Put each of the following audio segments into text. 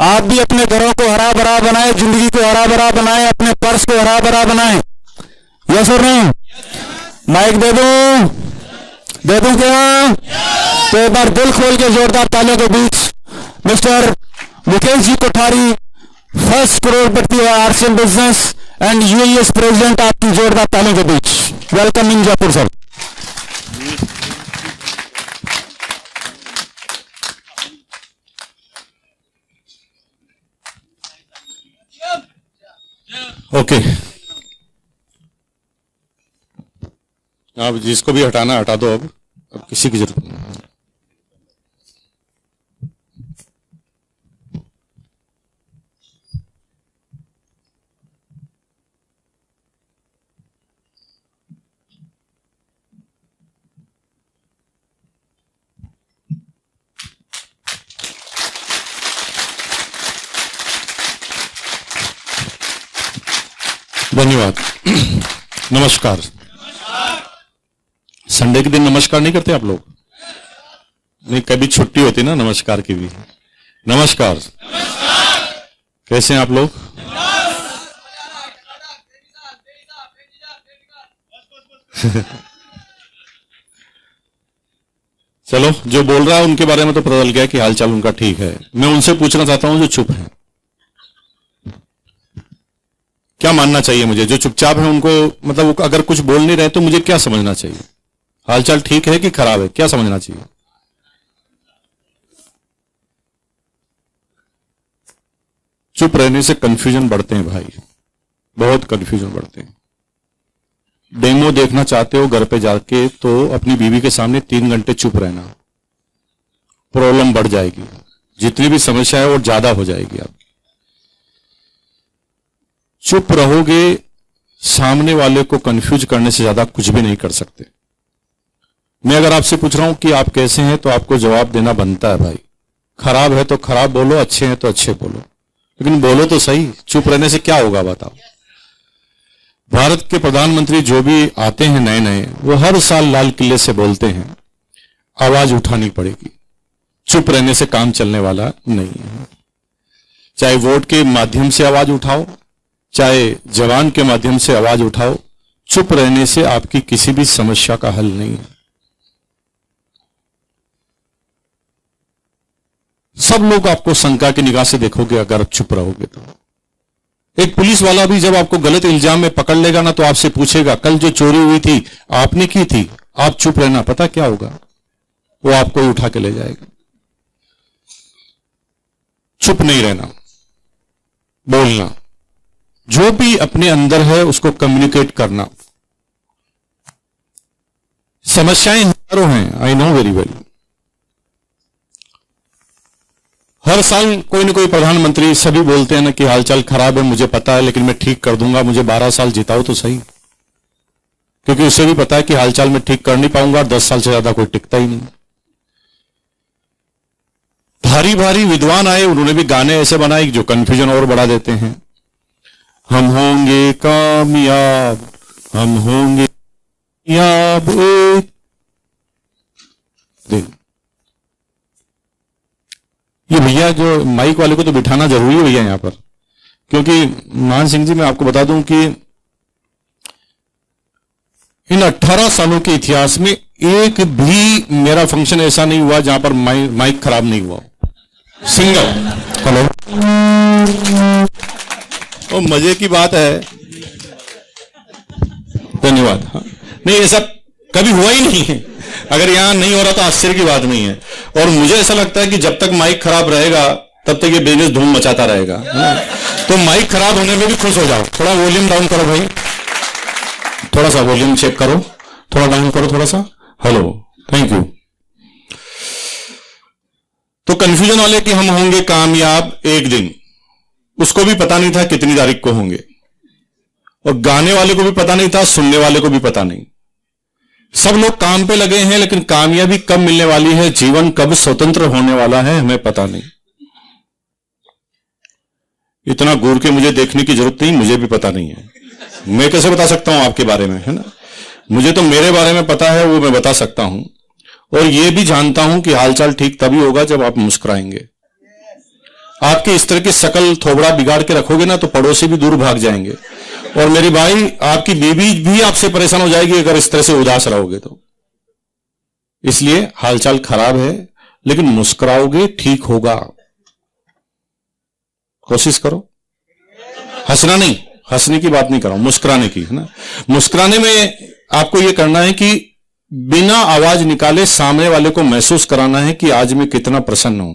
आप भी अपने घरों को हरा भरा बनाए, जिंदगी को हरा भरा बनाए, अपने पर्स को हरा भरा बनाए। यस और नहीं? माइक दे दूं क्या? तो एक बार दिल खोल के जोरदार तालियों के बीच mister Mukesh ji Kothari, first crorepati RCM business and US president, आपकी जोरदार तालियों के बीच welcome in Jaipur sir. Okay, अब जिसको भी हटाना हटा दो। अब किसी की जरूरत नहीं। धन्यवाद। नमस्कार। संडे के दिन नमस्कार नहीं करते आप लोग? नहीं, कभी छुट्टी होती ना नमस्कार की भी। नमस्कार। कैसे हैं आप लोग? चलो, जो बोल रहा है उनके बारे में तो पता चल गया कि हालचाल उनका ठीक है। मैं उनसे पूछना चाहता हूं जो चुप हैं, क्या मानना चाहिए मुझे? जो चुपचाप है उनको, मतलब अगर कुछ बोल नहीं रहे तो मुझे क्या समझना चाहिए? हालचाल ठीक है कि खराब है, क्या समझना चाहिए? चुप रहने से कंफ्यूजन बढ़ते हैं भाई, बहुत कंफ्यूजन बढ़ते हैं। डेमो देखना चाहते हो घर पे जाके तो अपनी बीवी के सामने 3 घंटे चुप रहना, प्रॉब्लम बढ़ जाएगी। जितनी भी समस्या है वो ज्यादा हो जाएगी। आप चुप रहोगे, सामने वाले को कंफ्यूज करने से ज्यादा कुछ भी नहीं कर सकते। मैं अगर आपसे पूछ रहा हूं कि आप कैसे हैं, तो आपको जवाब देना बनता है भाई। खराब है तो खराब बोलो, अच्छे हैं तो अच्छे बोलो, लेकिन बोलो तो सही। चुप रहने से क्या होगा बताओ? भारत के प्रधानमंत्री जो भी आते हैं नए नए, वो हर साल लाल किले से बोलते हैं आवाज उठानी पड़ेगी। चुप रहने से काम चलने वाला नहीं है। चाहे वोट के माध्यम से आवाज उठाओ, चाहे जवान के माध्यम से आवाज उठाओ, चुप रहने से आपकी किसी भी समस्या का हल नहीं है। सब लोग आपको शंका की निगाह से देखोगे अगर आप चुप रहोगे तो। एक पुलिस वाला भी जब आपको गलत इल्जाम में पकड़ लेगा ना, तो आपसे पूछेगा कल जो चोरी हुई थी आपने की थी, आप चुप रहना, पता क्या होगा? वो आपको ही उठा के ले जाएगा। चुप नहीं रहना, बोलना, जो भी अपने अंदर है उसको कम्युनिकेट करना। समस्याएं हजारों हैं, आई नो वेरी वेल। हर साल कोई ना कोई प्रधानमंत्री, सभी बोलते हैं ना कि हालचाल खराब है, मुझे पता है, लेकिन मैं ठीक कर दूंगा, मुझे 12 साल जिताओ तो सही। क्योंकि उसे भी पता है कि हालचाल में ठीक कर नहीं पाऊंगा, 10 साल से ज्यादा कोई टिकता ही नहीं। भारी भारी विद्वान आए, उन्होंने भी गाने ऐसे बनाए जो कंफ्यूजन और बढ़ा देते हैं। हम होंगे कामयाब, हम होंगे कामयाब एक दिन। ये भैया जो माइक वाले को तो बिठाना जरूरी है भैया यहां पर, क्योंकि मान सिंह जी, मैं आपको बता दूं कि इन 18 सालों के इतिहास में एक भी मेरा फंक्शन ऐसा नहीं हुआ जहां पर माइक खराब नहीं हुआ। सिंगल। हेलो, और मजे की बात है, धन्यवाद। हाँ, नहीं ऐसा कभी हुआ ही नहीं है। अगर यहां नहीं हो रहा तो आश्चर्य की बात नहीं है। और मुझे ऐसा लगता है कि जब तक माइक खराब रहेगा तब तक ये बिजनेस धूम मचाता रहेगा। तो माइक खराब होने में भी खुश हो जाओ। थोड़ा वॉल्यूम डाउन करो भाई, थोड़ा सा वॉल्यूम चेक करो, थोड़ा डाउन करो, थोड़ा सा। Hello, thank you. तो कंफ्यूजन वाले कि हम होंगे कामयाब एक दिन, उसको भी पता नहीं था कितनी तारीख को होंगे, और गाने वाले को भी पता नहीं था, सुनने वाले को भी पता नहीं। सब लोग काम पे लगे हैं, लेकिन कामयाबी कब मिलने वाली है, जीवन कब स्वतंत्र होने वाला है, हमें पता नहीं। इतना घूर के मुझे देखने की जरूरत नहीं, मुझे भी पता नहीं है। मैं कैसे बता सकता हूं आपके बारे में, है ना? मुझे तो मेरे बारे में पता है, वो मैं बता सकता हूं। और ये भी जानता हूं कि हालचाल ठीक तभी होगा जब आप मुस्कुराएंगे। आपकी इस तरह की शकल थोबड़ा बिगाड़ के रखोगे ना तो पड़ोसी भी दूर भाग जाएंगे, और मेरी भाई आपकी बीवी भी आपसे परेशान हो जाएगी अगर इस तरह से उदास रहोगे तो। इसलिए हालचाल खराब है, लेकिन मुस्कुराओगे ठीक होगा। कोशिश करो, हंसना नहीं, हंसने की बात नहीं कर रहा हूं, मुस्कुराने की, है ना। मुस्कुराने में आपको यह करना है कि बिना आवाज निकाले सामने वाले को महसूस कराना है कि आज मैं कितना प्रसन्न हूं।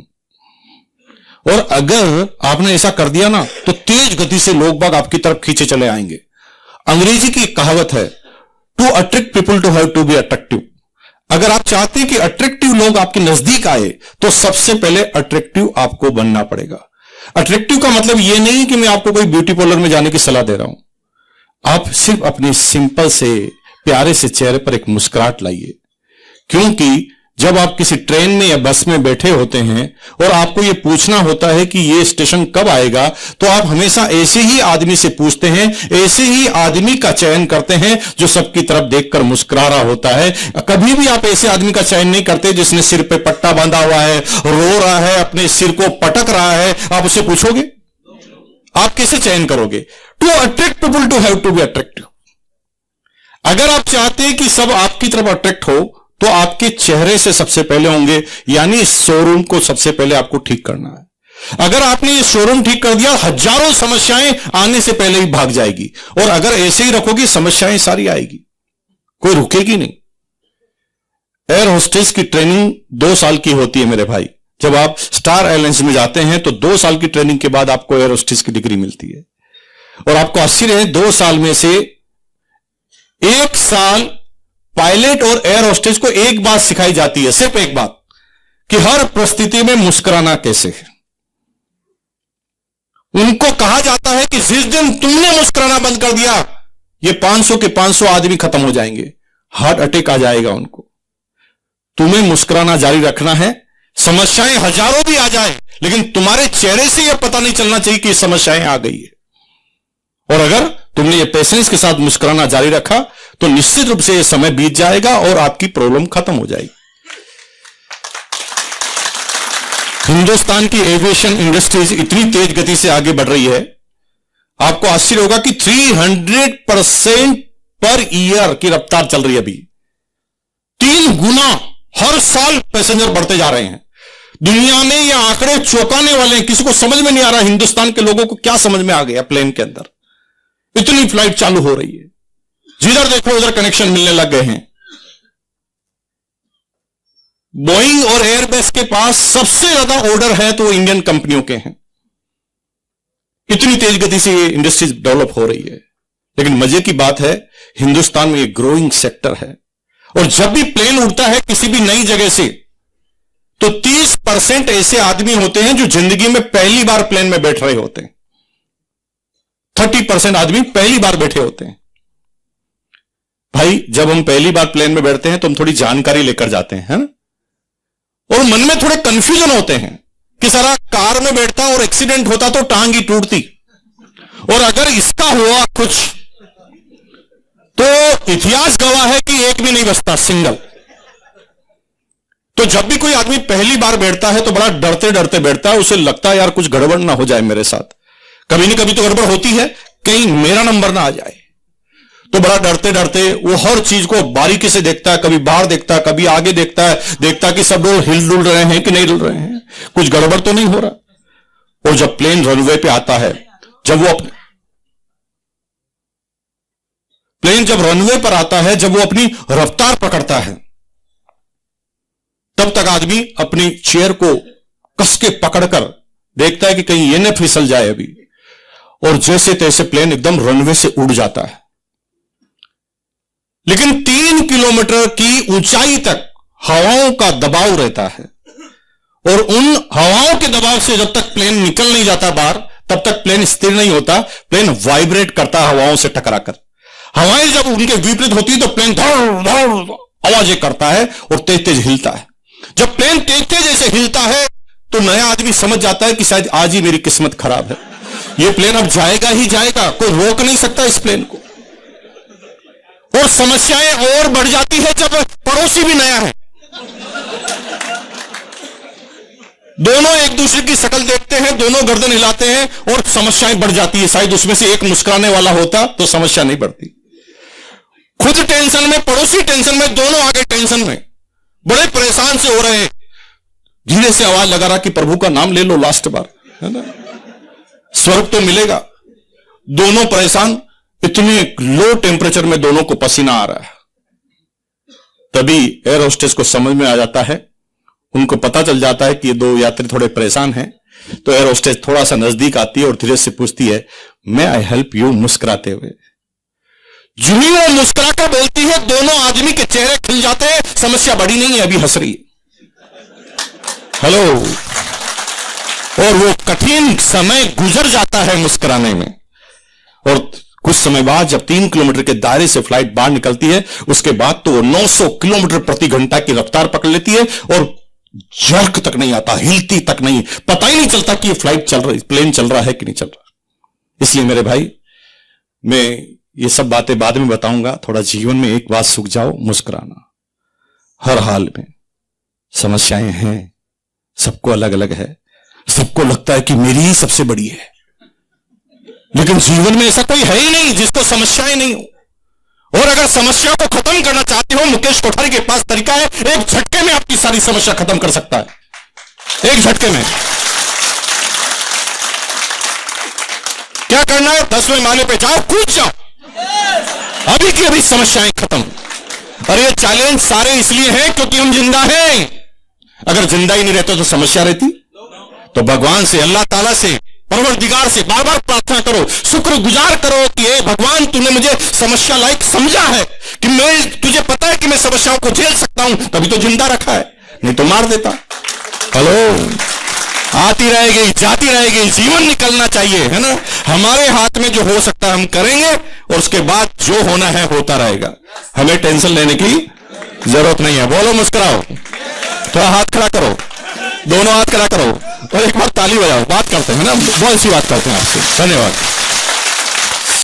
और अगर आपने ऐसा कर दिया ना तो तेज गति से लोग बाग आपकी तरफ खींचे चले आएंगे। अंग्रेजी की एक कहावत है, to attract people to have to be attractive. अगर आप चाहते हैं कि अट्रैक्टिव लोग आपके नजदीक आए तो सबसे पहले अट्रैक्टिव आपको बनना पड़ेगा। अट्रैक्टिव का मतलब यह नहीं कि मैं आपको कोई ब्यूटी पार्लर में जाने की सलाह दे रहा हूं। आप सिर्फ अपने सिंपल से प्यारे से चेहरे पर एक मुस्कुराहट लाइए, क्योंकि जब आप किसी ट्रेन में या बस में बैठे होते हैं और आपको यह पूछना होता है कि यह स्टेशन कब आएगा, तो आप हमेशा ऐसे ही आदमी से पूछते हैं, ऐसे ही आदमी का चयन करते हैं जो सबकी तरफ देखकर मुस्कुरा रहा होता है। कभी भी आप ऐसे आदमी का चयन नहीं करते जिसने सिर पे पट्टा बांधा हुआ है, रो रहा है, अपने सिर को पटक रहा है। आप उससे पूछोगे? आप कैसे चयन करोगे? To attract people to have to be attractive. अगर आप चाहते हैं कि सब आपकी तरफ अट्रैक्ट हो तो आपके चेहरे से सबसे पहले होंगे, यानी शोरूम को सबसे पहले आपको ठीक करना है। अगर आपने ये शोरूम ठीक कर दिया, हजारों समस्याएं आने से पहले ही भाग जाएगी। और अगर ऐसे ही रखोगे समस्याएं सारी आएगी, कोई रुकेगी नहीं। एयर होस्टेस की ट्रेनिंग 2 साल की होती है मेरे भाई। जब आप स्टार एयरलाइंस में जाते हैं तो 2 साल की ट्रेनिंग के बाद आपको एयर होस्टेस की डिग्री मिलती है। और आपको आश्चर्य है, 2 साल में से 1 साल पायलट और एयर होस्टेस को एक बात सिखाई जाती है, सिर्फ एक बात, कि हर परिस्थिति में मुस्कुराना कैसे है। उनको कहा जाता है कि जिस दिन तुमने मुस्कुराना बंद कर दिया, ये 500 के 500 आदमी खत्म हो जाएंगे, हार्ट अटैक आ जाएगा उनको। तुम्हें मुस्कुराना जारी रखना है, समस्याएं हजारों भी आ जाए, लेकिन तुम्हारे चेहरे से यह पता नहीं चलना चाहिए कि समस्याएं आ गई है। और अगर तुमने ये पेशेंस के साथ मुस्कुराना जारी रखा तो निश्चित रूप से यह समय बीत जाएगा और आपकी प्रॉब्लम खत्म हो जाएगी। हिंदुस्तान की एविएशन इंडस्ट्रीज इतनी तेज गति से आगे बढ़ रही है, आपको आश्चर्य होगा कि 300% पर ईयर की रफ्तार चल रही है अभी। 3 गुना हर साल पैसेंजर बढ़ते जा रहे हैं। दुनिया में ये आंकड़े चौंकाने वाले हैं। किसी को समझ में नहीं आ रहा हिंदुस्तान के लोगों को क्या समझ में आ गया प्लेन के अंदर। इतनी फ्लाइट चालू हो रही है, जिधर देखो उधर कनेक्शन मिलने लग गए हैं। बोइंग और एयरबस के पास सबसे ज्यादा ऑर्डर है तो वो इंडियन कंपनियों के हैं। इतनी तेज गति से ये इंडस्ट्रीज डेवलप हो रही है। लेकिन मजे की बात है, हिंदुस्तान में एक ग्रोइंग सेक्टर है। और जब भी प्लेन उड़ता है किसी भी नई जगह से, तो 30% ऐसे आदमी होते हैं जो जिंदगी में पहली बार प्लेन में बैठ रहे होते हैं। 30% आदमी पहली बार बैठे होते हैं। भाई जब हम पहली बार प्लेन में बैठते हैं तो हम थोड़ी जानकारी लेकर जाते हैं, है ना? और मन में थोड़े कंफ्यूजन होते हैं कि सारा कार में बैठता और एक्सीडेंट होता तो टांग ही टूटती, और अगर इसका हुआ कुछ तो इतिहास गवाह है कि एक भी नहीं बचता, सिंगल। तो जब भी कोई आदमी पहली बार बैठता है तो बड़ा डरते डरते बैठता है। उसे लगता है यार कुछ गड़बड़ ना हो जाए मेरे साथ, कभी न कभी तो गड़बड़ होती है, कहीं मेरा नंबर ना आ जाए। तो बड़ा डरते डरते वो हर चीज को बारीकी से देखता है, कभी बाहर देखता है, कभी आगे देखता है, देखता है कि सब लोग हिल डुल रहे हैं कि नहीं डुल रहे हैं, कुछ गड़बड़ तो नहीं हो रहा। और जब प्लेन रनवे पे आता है, जब रनवे पर आता है, जब वो अपनी रफ्तार पकड़ता है, तब तक आदमी अपनी चेयर को कस के पकड़कर देखता है कि कहीं ये न फिसल जाए अभी। और जैसे तैसे प्लेन एकदम रनवे से उड़ जाता है। लेकिन 3 किलोमीटर की ऊंचाई तक हवाओं का दबाव रहता है, और उन हवाओं के दबाव से जब तक प्लेन निकल नहीं जाता बाहर, तब तक प्लेन स्थिर नहीं होता। प्लेन वाइब्रेट करता है हवाओं से टकराकर। हवाएं जब उनके विपरीत होती है तो प्लेन धड़ धड़ आवाजें करता है और तेज तेज हिलता है। जब प्लेन तेज तेज ऐसे हिलता है तो नया आदमी समझ जाता है कि शायद आज ही मेरी किस्मत खराब है, ये प्लेन अब जाएगा ही जाएगा, कोई रोक नहीं सकता इस प्लेन को। और समस्याएं और बढ़ जाती है जब पड़ोसी भी नया है। दोनों एक दूसरे की शक्ल देखते हैं, दोनों गर्दन हिलाते हैं और समस्याएं बढ़ जाती है। शायद उसमें से एक मुस्कुराने वाला होता तो समस्या नहीं बढ़ती। खुद टेंशन में, पड़ोसी टेंशन में, दोनों आगे टेंशन में, बड़े परेशान से हो रहे हैं। धीरे से आवाज लगा रहा कि प्रभु का नाम ले लो लास्ट बार, है ना, स्वर्ग तो मिलेगा। दोनों परेशान, इतने लो टेम्परेचर में दोनों को पसीना आ रहा है। तभी एयर होस्टेस को समझ में आ जाता है, उनको पता चल जाता है कि ये दो यात्री थोड़े परेशान हैं। तो एयर होस्टेस थोड़ा सा नजदीक आती है और धीरे से पूछती है, मैं आई हेल्प यू, मुस्कुराते हुए। जो ही वो मुस्कुरा कर बोलती है, दोनों आदमी के चेहरे खिल जाते हैं। समस्या बड़ी नहीं है, अभी हंस रही है। हेलो। और वो कठिन समय गुजर जाता है मुस्कुराने में। और कुछ समय बाद जब 3 किलोमीटर के दायरे से फ्लाइट बाहर निकलती है, उसके बाद तो वो 900 किलोमीटर प्रति घंटा की रफ्तार पकड़ लेती है और जर्क तक नहीं आता, हिलती तक नहीं, पता ही नहीं चलता कि ये फ्लाइट चल रही, प्लेन चल रहा है कि नहीं चल रहा। इसलिए मेरे भाई, मैं ये सब बातें बाद में बताऊंगा। थोड़ा जीवन में एक बात सीख जाओ, मुस्कुराना। हर हाल में समस्याएं हैं, सबको अलग अलग है। सबको लगता है कि मेरी ही सबसे बड़ी है, लेकिन जीवन में ऐसा कोई है ही नहीं जिसको समस्याएं नहीं हो। और अगर समस्या को खत्म करना चाहते हो, मुकेश कोठारी के पास तरीका है। एक झटके में आपकी सारी समस्या खत्म कर सकता है, एक झटके में। क्या करना है? 10वें माले पे जाओ, कूद जाओ, अभी की अभी समस्याएं खत्म। और ये चैलेंज सारे इसलिए हैं क्योंकि हम जिंदा हैं। अगर जिंदा ही नहीं रहते तो समस्या रहती। तो भगवान से, अल्लाह ताला से, परवरदिगार से बार बार प्रार्थना करो, शुक्रगुजार करो कि हे भगवान, तूने मुझे समस्या लायक समझा है, कि मैं, तुझे पता है कि मैं समस्याओं को झेल सकता हूं, तभी तो जिंदा रखा है, नहीं तो मार देता। हेलो। आती रहेगी, जाती रहेगी, जीवन निकलना चाहिए, है ना। हमारे हाथ में जो हो सकता है हम करेंगे, और उसके बाद जो होना है होता रहेगा। हमें टेंशन लेने की जरूरत नहीं है। बोलो, मुस्कुराओ, थोड़ा हाथ खड़ा करो, दोनों हाथ खड़ा करो और एक बार ताली बजाओ। बात करते हैं ना, बहुत सी बात करते हैं आपसे। धन्यवाद।